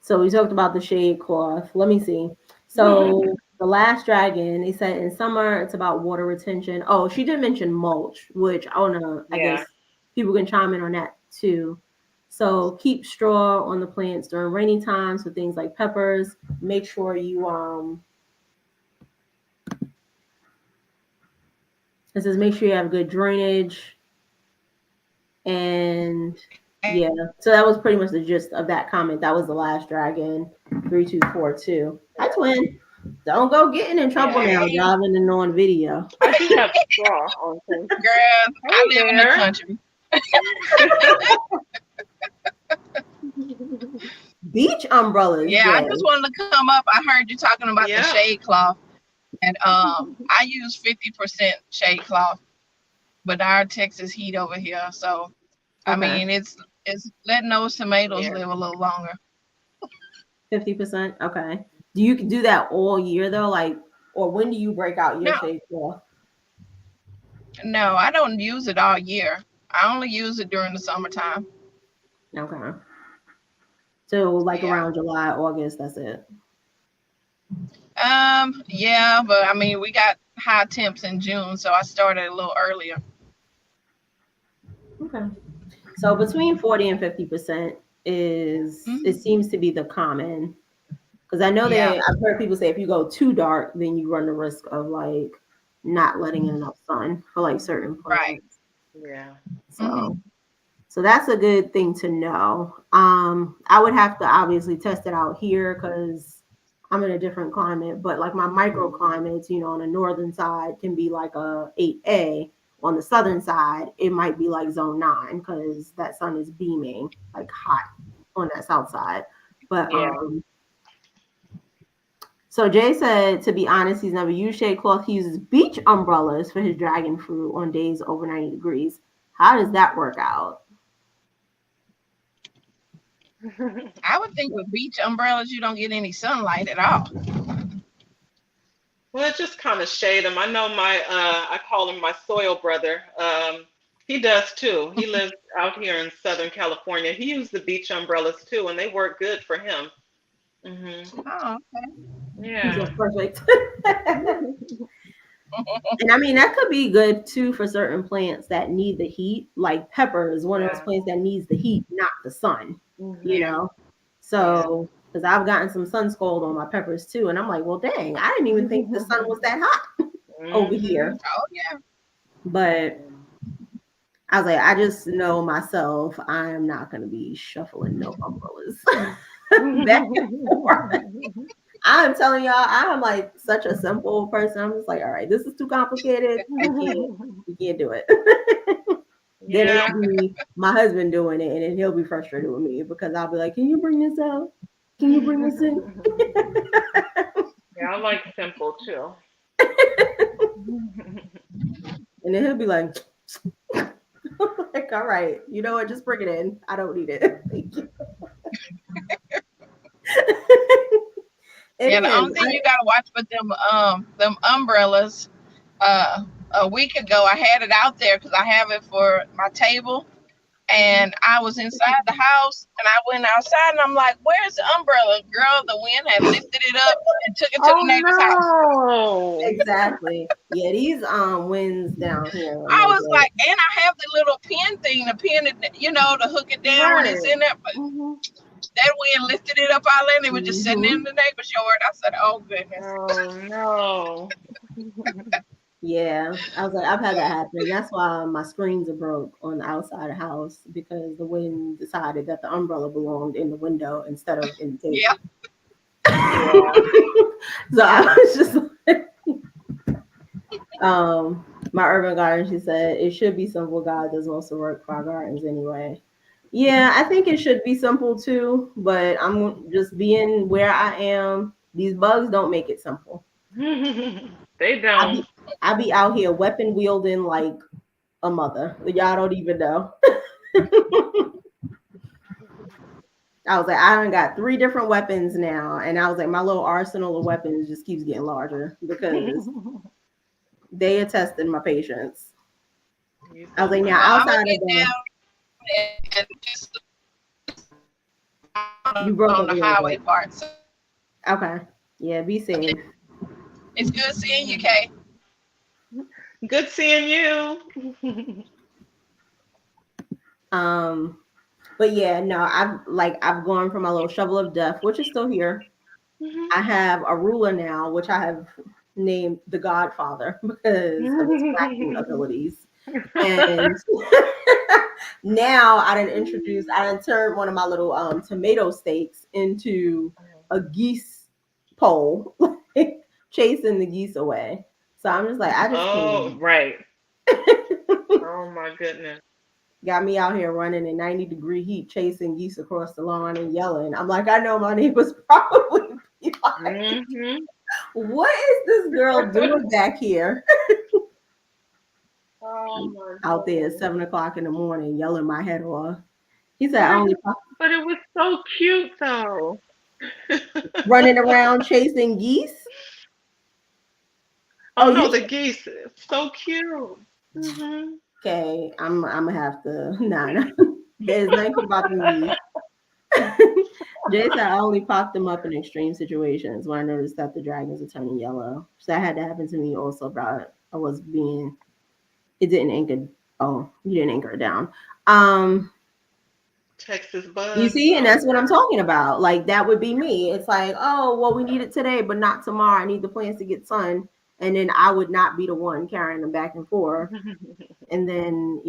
So we talked about the shade cloth. Let me see. So the last dragon, they said in summer it's about water retention. Oh, she did mention mulch, which I wanna, I Yeah. guess people can chime in on that too. So keep straw on the plants during rainy times for things like peppers. Make sure you it says make sure you have good drainage and yeah. So that was pretty much the gist of that comment. That was the last dragon. 3242. Hi twin. Don't go getting in trouble Yeah. now, Hey, driving and on video. I do have straw on things. girl, I Hey live in the there. country. Beach umbrellas, Yeah, I Jay. just wanted to come up. I heard you talking about the Yeah. shade cloth, and I use 50% shade cloth, but our Texas heat over here, so I Okay. mean it's letting those tomatoes Yeah. live a little longer. 50%. Okay. Do you do that all year though? Like, or when do you break out your No, shade cloth? no, I don't use it all year. I only use it during the summertime. Okay. So like Yeah. around July, August, that's it. Yeah, but I mean we got high temps in June, so I started a little earlier. Okay. So between 40 and 50% is it Hmm. seems to be the common. Because I know Yeah. that I've heard people say if you go too dark, then you run the risk of like not letting in enough sun for like certain Right. plants. Yeah. So Hmm. so that's a good thing to know. I would have to obviously test it out here because I'm in a different climate, but like my microclimates, on the northern side can be like a 8A. On the southern side, it might be like zone 9 because that sun is beaming like hot on that south side. But Yeah. so Jay said, to be honest, he's never used shade cloth. He uses beach umbrellas for his dragon fruit on days over 90 degrees. How does that work out? I would think with beach umbrellas you don't get any sunlight at all. Well, it just kind of shade him. I know I call him my soil brother. He does too. He lives out here in Southern California. He used the beach umbrellas too, and they work good for him. Hmm. Oh, He's so Yeah. perfect. And I mean, that could be good too for certain plants that need the heat. Like pepper is one of those Yeah. plants that needs the heat, not the sun, you Hmm. yeah. know? Yeah. So, because I've gotten some sun scald on my peppers too. And I'm like, well, dang, I didn't even think the sun was that hot over Hmm. here. Oh, yeah. But I was like, I just know myself, I am not going to be shuffling no umbrellas back and forth. I'm telling y'all, I'm like such a simple person. I'm just like, all right, this is too complicated. I can't. We can't do it. Then Yeah. it'll be my husband doing it, and then he'll be frustrated with me because I'll be like, "Can you bring this out? Can you bring this in?" Yeah, I like simple too. And then he'll be like, "Like, all right, you know what? Just bring it in. I don't need it. Thank you." It Yeah, the is. only thing you gotta watch with them umbrellas. A week ago, I had it out there because I have it for my table, Hmm. and I was inside the house, and I went outside, and I'm like, "Where's the umbrella, girl?" The wind had lifted it up and took it to the neighbor's house. Oh Exactly. Yeah, these winds down here are I no was joke. like, and I have the little pin thing, to pin it, to hook it no! down when it's Right. in there. But Hmm. that wind lifted it up all in. It was just sitting Hmm. in the neighbor's yard. I said, "Oh goodness." Oh no. Yeah, I was like, I've had that happen. That's why my screens are broke on the outside of the house because the wind decided that the umbrella belonged in the window instead of in the Yeah. table. Yeah. So I was just like, my urban garden, she said, it should be simple. God does most of the work for our gardens anyway. Yeah, I think it should be simple too, but I'm just being where I am. These bugs don't make it simple. They I don't. be I be out here weapon wielding like a mother. Y'all don't even know. I was like, I done got three different weapons now, and I was like, my little arsenal of weapons just keeps getting larger because they are testing my patience. You I was so like, now Well, funny. I'm gonna outside of get the, down and just you broke on up a the little highway bit. part. So Okay, yeah, be safe. it's good seeing you, Kay. Good seeing you. Um, but yeah, no, I've gone from my little shovel of death, which is still here. I have a ruler now, which I have named the Godfather because of his crafting abilities. And now I done turned one of my little tomato steaks into a geese pole, like chasing the geese away. So I'm just like, I just Oh, can't. right. Oh my goodness. Got me out here running in 90-degree heat, chasing geese across the lawn and yelling. I'm like, I know my neighbors probably be like, Hmm. what is this girl doing back here? Oh my Out there at goodness. 7 o'clock in the morning, yelling my head off. He said, I But only but it was so cute though. running around chasing geese. Oh, Oh you no, the geese. So cute. Hmm. okay? I'm gonna have to. Nah, nah. There's nothing cute about them geese. Jay said I only popped them up in extreme situations when I noticed that the dragons are turning yellow. So that had to happen to me also. But I was being. It didn't anchor. Oh, you didn't anchor it down. Um, Texas You bugs. see, and Oh that's what I'm yeah. talking about. Like that would be me. It's like, oh, well, we need it today, but not tomorrow. I need the plants to get sun, and then I would not be the one carrying them back and forth. And then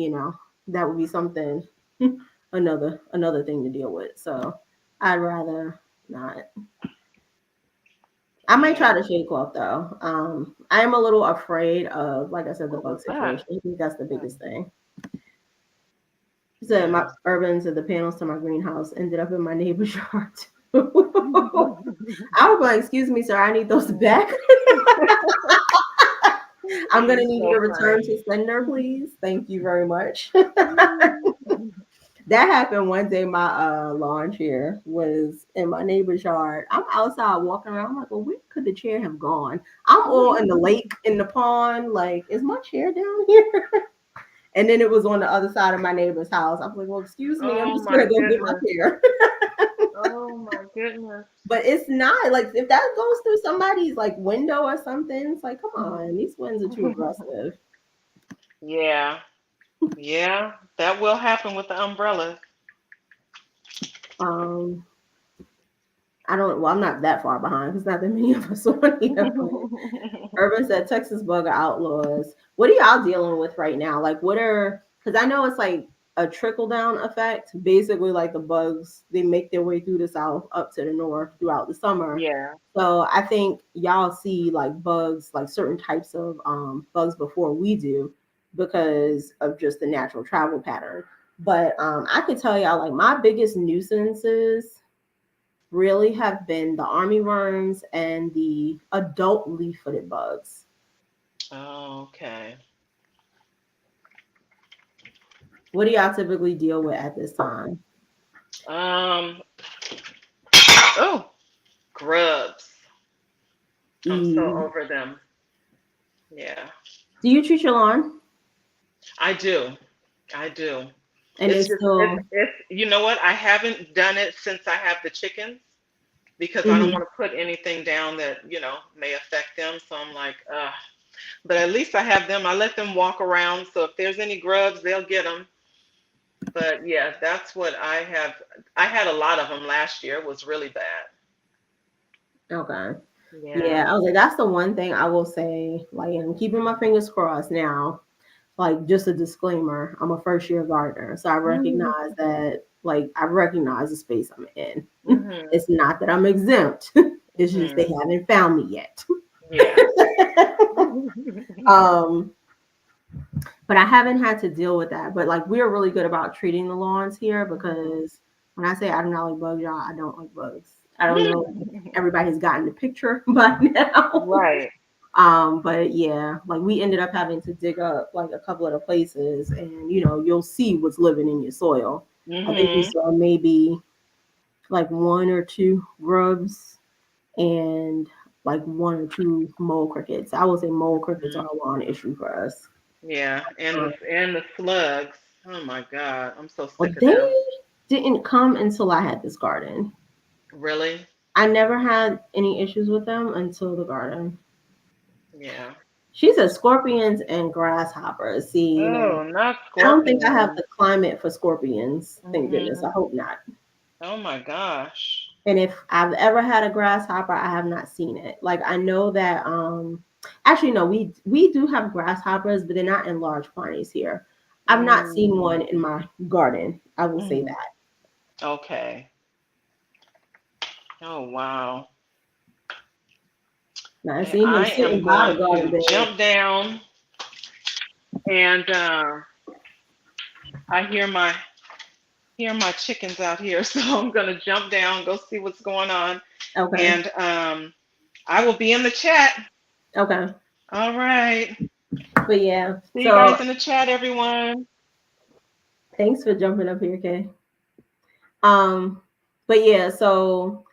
that would be something, another thing to deal with. So I'd rather not. I might try Yeah. to shake off though. I am a little afraid of, like I said, the What bug was that? situation. I think that's the Yeah. biggest thing. He said my Yeah. urban said the panels to my greenhouse ended up in my neighbor's yard. I was like, excuse me, sir, I need those back. I'm gonna You need you so to return funny. to sender, please. Thank you very much. That happened one day. My lawn chair was in my neighbor's yard. I'm outside walking around. I'm like, well, where could the chair have gone? I'm all in the lake, in the pond. Like, is my chair down here? And then it was on the other side of my neighbor's house. I was like, well, excuse me, I'm Oh just my gonna go get my goodness. chair. Oh my goodness. But it's not like if that goes through somebody's like window or something, it's like, come on, these winds are too aggressive. Yeah. Yeah. That will happen with the umbrellas. Um, I don't. Well, I'm not that far behind because not that many of us on here. But Urban said Texas bug are outlaws. What are y'all dealing with right now? Like, what are? Because I know it's like a trickle down effect. Basically, like the bugs they make their way through the south up to the north throughout the summer. Yeah. So I think y'all see like bugs, like certain types of bugs before we do because of just the natural travel pattern. But I can tell y'all like my biggest nuisances really have been the army worms and the adult leaf-footed bugs. Oh, okay. What do y'all typically deal with at this time? Um. Oh, grubs. I'm so E. over them. Yeah. Do you treat your lawn? I do. I do. And It's it's just still. it's you know what? I haven't done it since I have the chickens because I don't Mhm. want to put anything down that, may affect them. So I'm like, but at least I have them. I let them walk around. So if there's any grubs, they'll get them. But yeah, that's what I have. I had a lot of them last year. It was really bad. Okay. Yeah, Yeah. I was like, that's the one thing I will say. Like, and I'm keeping my fingers crossed now. Like, just a disclaimer, I'm a first year gardener, so I recognize that. Like, I recognize the space I'm in. Mhm. It's not that I'm exempt. It's just they Mhm. haven't found me yet. Yeah. um, but I haven't had to deal with that. But like, we're really good about treating the lawns here because when I say I do not like bugs, y'all, I don't like bugs. I don't know if everybody's gotten the picture by now. Right. But yeah, like we ended up having to dig up like a couple of the places, and you'll see what's living in your soil. I think we Mhm. saw maybe like one or two grubs and like one or two mole crickets. I would say mole crickets are Mhm. a lawn issue for us. Yeah, and Um, the slugs. Oh my God, I'm so well, sick of they them. didn't come until I had this garden. Really? I never had any issues with them until the garden. Yeah. She said scorpions and grasshoppers. See, now Oh, not I don't think I have scorpions. the climate for scorpions. Thank goodness. Mhm. I hope not. Oh my gosh. And if I've ever had a grasshopper, I have not seen it. Like I know that actually no, we do have grasshoppers, but they're not in large quantities here. I've not seen Mm. one in my garden. I will say Mhm. that. Okay. Oh wow. Now I Okay, seen them I am sitting by going the garden to bed. jump down and I hear my chickens out here, so I'm gonna jump down, go see what's going on, Okay. and I will be in the chat. Okay. All right. But yeah. See you So guys in the chat, everyone. thanks for jumping up here, Kay. Um, but yeah, so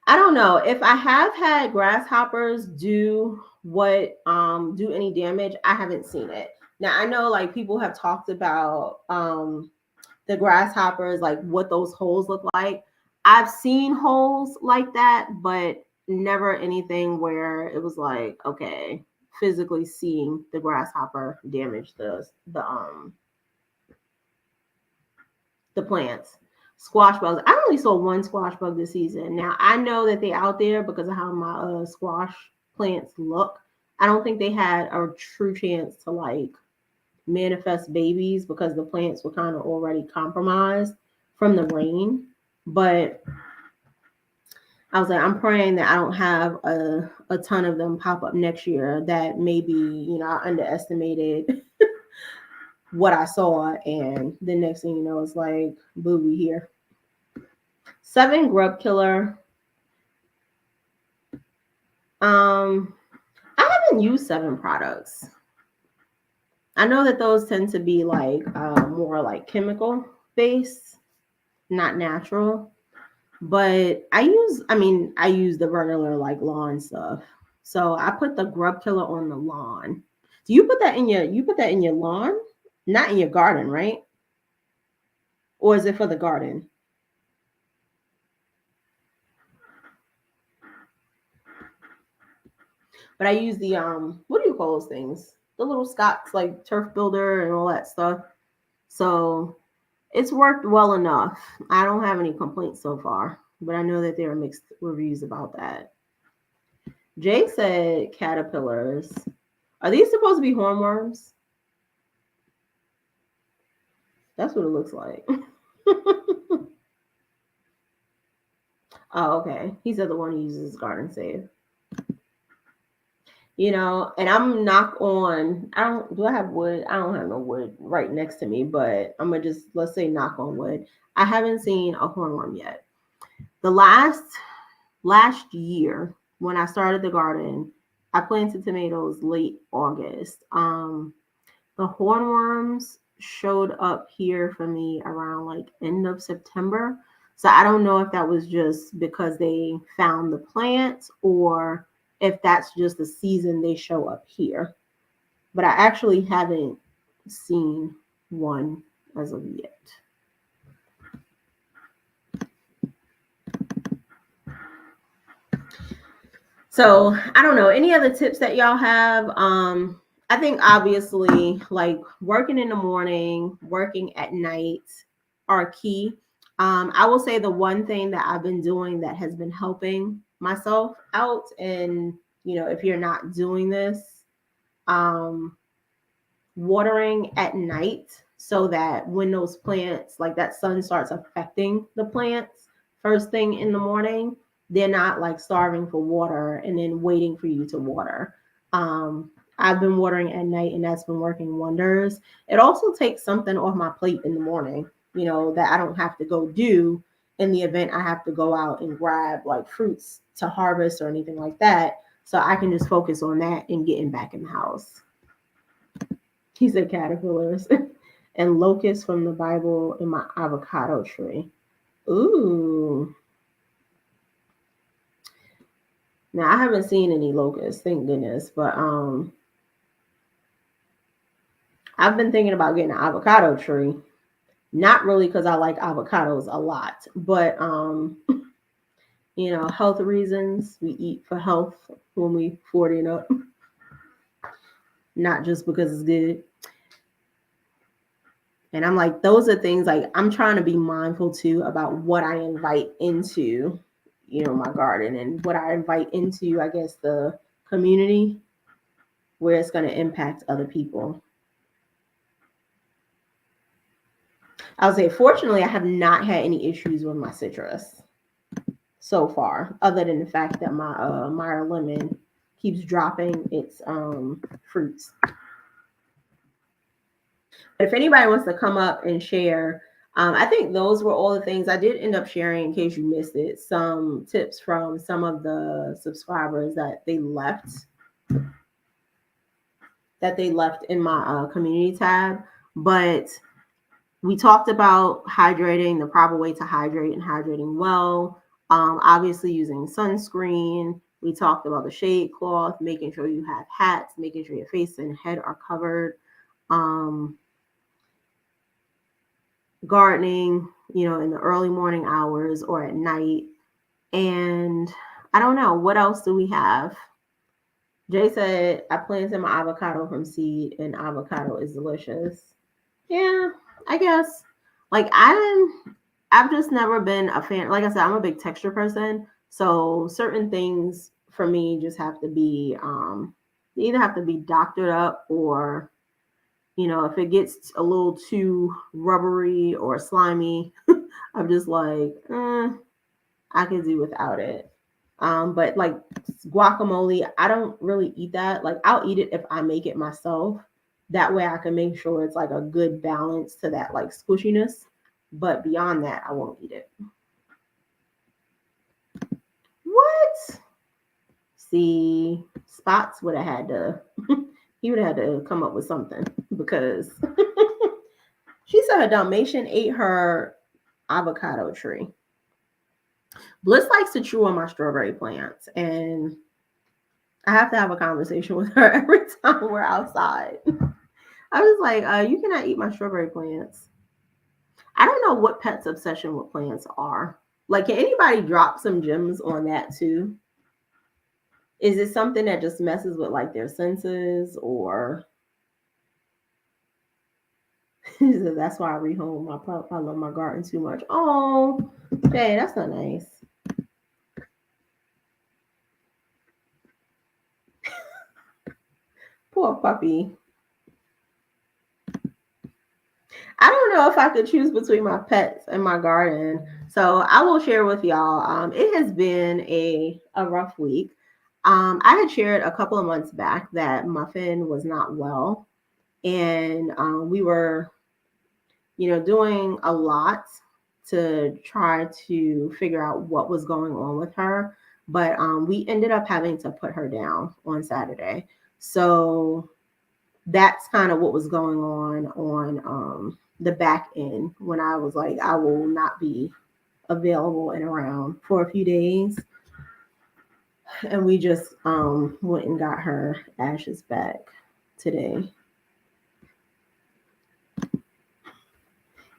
I don't know if I have had grasshoppers do any damage. I haven't seen it. Now I know like people have talked about the grasshoppers, like what those holes look like. I've seen holes like that, but never anything where it was like, okay, physically seeing the grasshopper damage the plants. Squash bugs. I only saw one squash bug this season. Now I know that they out there because of how my squash plants look. I don't think they had a true chance to like manifest babies because the plants were kind of already compromised from the rain. But I was like, I'm praying that I don't have a ton of them pop up next year. That maybe I underestimated what I saw, and the next thing you know, it's like, boo, we here. Seven grub killer. Um, I haven't used seven products. I know that those tend to be like more like chemical based, not natural. But I use the regular like lawn stuff. So I put the grub killer on the lawn. Do you put that in your lawn? Not in your garden, right? Or is it for the garden? But I use the what do you call those things? The little Scots like turf builder and all that stuff. So it's worked well enough. I don't have any complaints so far, but I know that there are mixed reviews about that. Jay said caterpillars. Are these supposed to be hornworms? That's what it looks like. Oh, okay. He said the one who uses garden save. And I'm knock on. I don't. Do I have wood? I don't have no wood right next to me, but I'm gonna just let's say knock on wood. I haven't seen a hornworm yet. The last year when I started the garden, I planted tomatoes late August. The hornworms showed up here for me around like end of September. So I don't know if that was just because they found the plants or if that's just the season they show up here. But I actually haven't seen one as of yet. So I don't know. Any other tips that y'all have? I think obviously like working in the morning, working at night are key. I will say the one thing that I've been doing that has been helping myself out. And, if you're not doing this, um, watering at night so that when those plants, like that sun starts affecting the plants first thing in the morning, they're not like starving for water and then waiting for you to water. I've been watering at night and that's been working wonders. It also takes something off my plate in the morning, that I don't have to go do in the event I have to go out and grab like fruits to harvest or anything like that. So I can just focus on that and getting back in the house. He said caterpillars and locusts from the Bible in my avocado tree. Ooh. Now I haven't seen any locusts, thank goodness. But I've been thinking about getting an avocado tree. Not really because I like avocados a lot, but health reasons. We eat for health when we 40 and up, not just because it's good. And I'm like, those are things like I'm trying to be mindful too about what I invite into, my garden and what I invite into, I guess, the community where it's going to impact other people. I'll say, fortunately, I have not had any issues with my citrus so far, other than the fact that my Meyer lemon keeps dropping its fruits. But if anybody wants to come up and share, I think those were all the things I did end up sharing in case you missed it. Some tips from some of the subscribers that they left in my community tab. But we talked about hydrating, the proper way to hydrate and hydrating well. Obviously using sunscreen. We talked about the shade cloth, making sure you have hats, making sure your face and head are covered. Um, Gardening, in the early morning hours or at night. And I don't know, what else do we have? Jay said, I planted my avocado from seed and avocado is delicious. Yeah, I guess. Like I've just never been a fan. Like I said, I'm a big texture person. So certain things for me just have to be they either have to be doctored up or if it gets a little too rubbery or slimy, I'm just like, I could do without it. But like guacamole, I don't really eat that. Like I'll eat it if I make it myself. That way I can make sure it's like a good balance to that like squishiness. But beyond that, I won't eat it. What? See, Spots would have had to he would have had to come up with something because she said her Dalmatian ate her avocado tree. Bliss likes to chew on my strawberry plants, and I have to have a conversation with her every time we're outside. I was like, you cannot eat my strawberry plants. I don't know what Pet's obsession with plants are. Like, can anybody drop some gems on that too? Is it something that just messes with like their senses, or that's why I rehome my I love my garden too much. Oh, hey, that's not nice. Poor puppy. I don't know if I could choose between my pets and my garden. So I will share with y'all. It has been a rough week. I had shared a couple of months back that Muffin was not well, and we were, doing a lot to try to figure out what was going on with her. But we ended up having to put her down on Saturday. So that's kind of what was going on the back end when I was like, I will not be available and around for a few days. And we just went and got her ashes back today.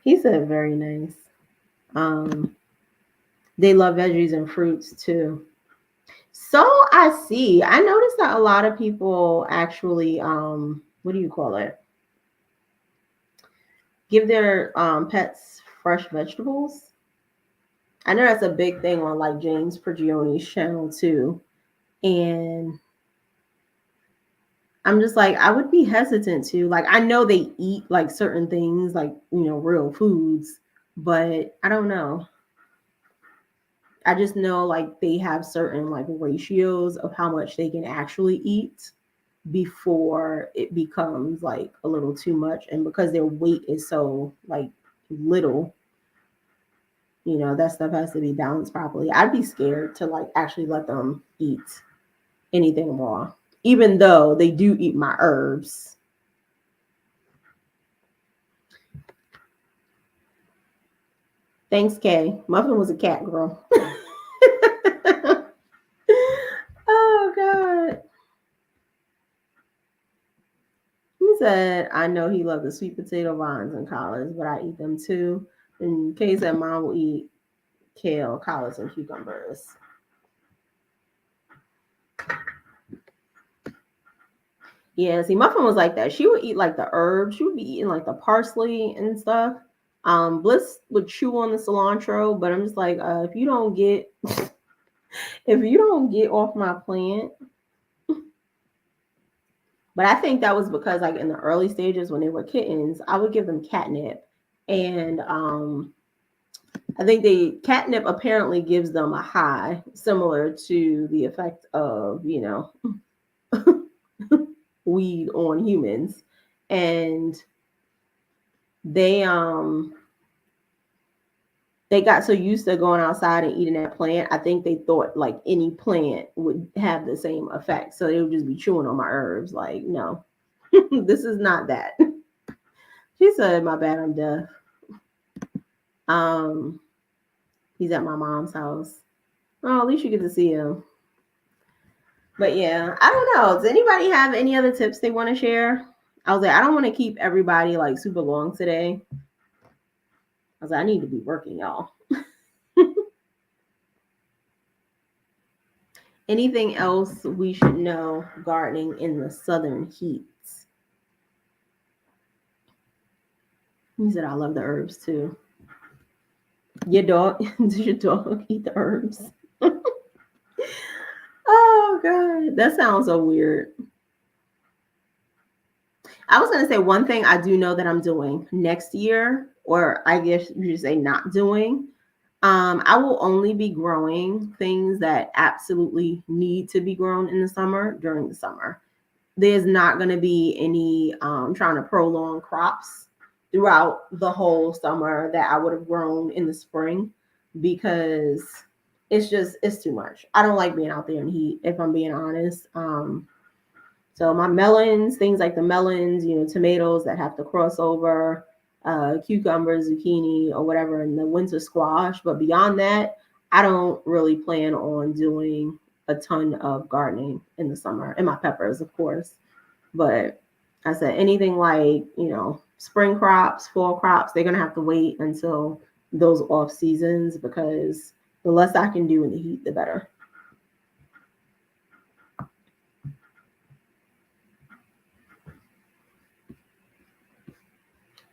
He said very nice. Um, they love veggies and fruits too. So I see. I noticed that a lot of people actually what do you call it? Give their pets fresh vegetables. I know that's a big thing on like James Prigione's channel too. And I'm just like, I would be hesitant to. Like, I know they eat like certain things, like, real foods, but I don't know. I just know like they have certain like ratios of how much they can actually eat before it becomes like a little too much. And because their weight is so like little, that stuff has to be balanced properly. I'd be scared to like actually let them eat anything raw, even though they do eat my herbs. Thanks, Kay. Muffin was a cat girl. Oh God. He said, I know he loved the sweet potato vines in college, but I eat them too. And Kay said mom will eat kale, collards, and cucumbers. Yeah, see, Muffin was like that. She would eat like the herbs. She would be eating like the parsley and stuff. Bliss would chew on the cilantro, but I'm just like, if you don't get off my plant. But I think that was because like in the early stages when they were kittens, I would give them catnip. And I think the catnip apparently gives them a high, similar to the effect of, weed on humans. And they they got so used to going outside and eating that plant. I think they thought like any plant would have the same effect. So they would just be chewing on my herbs. Like, no, this is not that. She said, my bad, I'm deaf. Um, he's at my mom's house. Oh, at least you get to see him. But yeah, I don't know. Does anybody have any other tips they want to share? I was like, I don't want to keep everybody like super long today. I was like, I need to be working, y'all. Anything else we should know gardening in the southern heats? He said, I love the herbs too. Your dog, does your dog eat the herbs? Oh, God. That sounds so weird. I was going to say one thing I do know that I'm doing next year, or I guess you should say not doing. I will only be growing things that absolutely need to be grown in the summer during the summer. There's not going to be any trying to prolong crops throughout the whole summer that I would have grown in the spring because it's too much. I don't like being out there in heat, if I'm being honest. So my melons, things like the melons, tomatoes that have to cross over, cucumbers, zucchini, or whatever, and the winter squash. But beyond that, I don't really plan on doing a ton of gardening in the summer, and my peppers, of course. But I said anything like, spring crops, fall crops, they're going to have to wait until those off seasons because the less I can do in the heat, the better.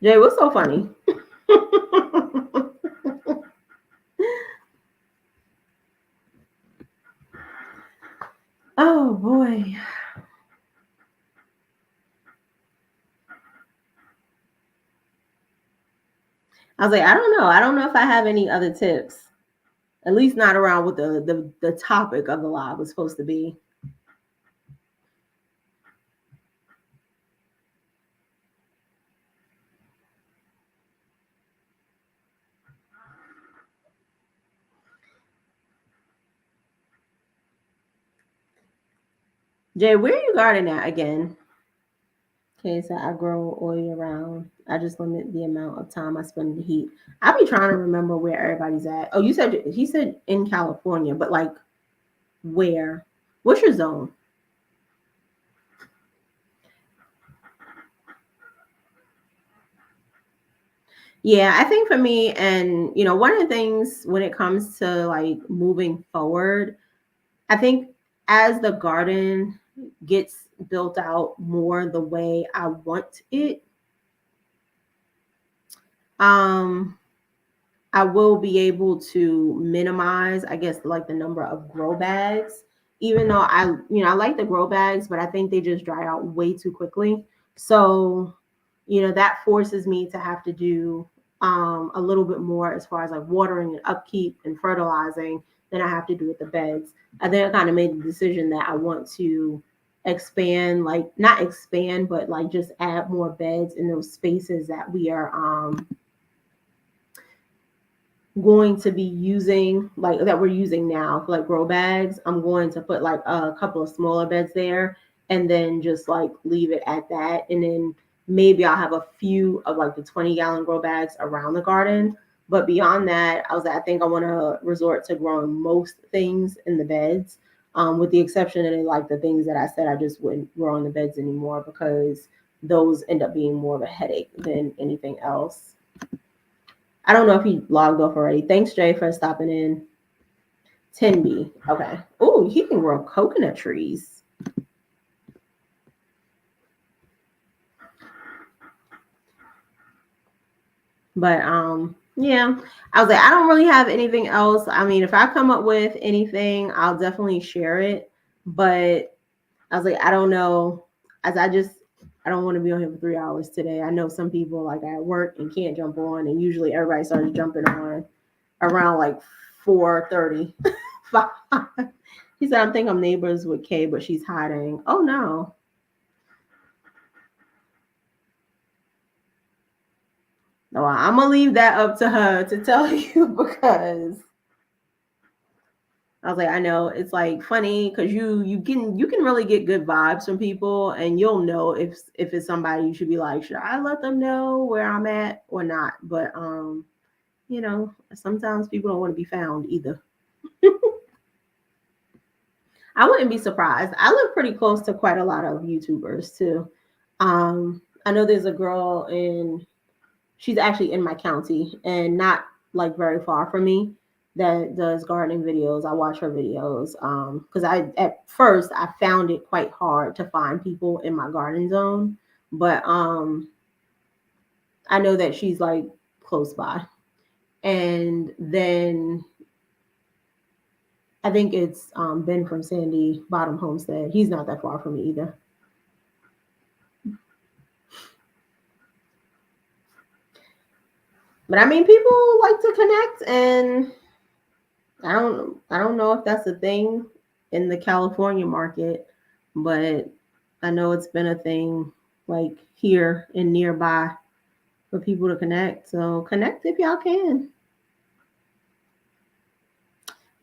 Jay, what's so funny? Oh boy. I was like, I don't know. I don't know if I have any other tips. At least not around what the topic of the live was supposed to be. Jay, where are you gardening at again? Okay, so I grow all year round. I just limit the amount of time I spend in the heat. I be trying to remember where everybody's at. Oh, he said in California, but like where? What's your zone? Yeah, I think for me, and one of the things when it comes to like moving forward, I think as the garden gets built out more the way I want it, um, I will be able to minimize, I guess, like the number of grow bags. Even though I like the grow bags, but I think they just dry out way too quickly. So, that forces me to have to do a little bit more as far as like watering and upkeep and fertilizing than I have to do with the beds. I think I kind of made the decision that I want to expand, like not expand, but like just add more beds in those spaces that we are going to be using, like that we're using now for like grow bags. I'm going to put like a couple of smaller beds there and then just like leave it at that. And then maybe I'll have a few of like the 20-gallon grow bags around the garden. But beyond that, I was like, I think I want to resort to growing most things in the beds, with the exception of like the things that I said I just wouldn't grow in the beds anymore because those end up being more of a headache than anything else. I don't know if he logged off already. Thanks, Jay, for stopping in. 10B. Okay. Oh, he can grow coconut trees. But yeah. I was like, I don't really have anything else. I mean, if I come up with anything, I'll definitely share it. But I was like, I don't know. As I don't want to be on here for 3 hours today. I know some people like at work and can't jump on, and usually everybody starts jumping on around like 4:30. He said, I think I'm neighbors with Kay, but she's hiding. Oh no. No, I'm gonna leave that up to her to tell you because I was like, I know it's like funny because you can really get good vibes from people, and you'll know if it's somebody you should be like, should I let them know where I'm at or not? But sometimes people don't want to be found either. I wouldn't be surprised. I live pretty close to quite a lot of YouTubers too. I know there's a girl she's actually in my county and not like very far from me that does gardening videos. I watch her videos because I at first I found it quite hard to find people in my garden zone, but I know that she's like close by. And then I think it's Ben from Sandy Bottom Homestead. He's not that far from me either. But I mean, people like to connect, and I don't know if that's a thing in the California market, but I know it's been a thing like here and nearby for people to connect. So connect if y'all can.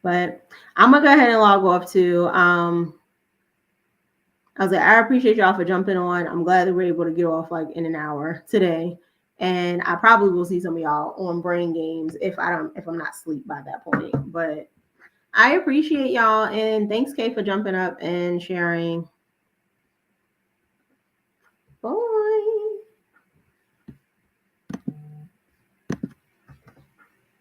But I'm gonna go ahead and log off too. I was like, I appreciate y'all for jumping on. I'm glad that we're able to get off like in an hour today. And I probably will see some of y'all on Brain Games if I'm not asleep by that point. But I appreciate y'all, and thanks, Kay, for jumping up and sharing. Bye.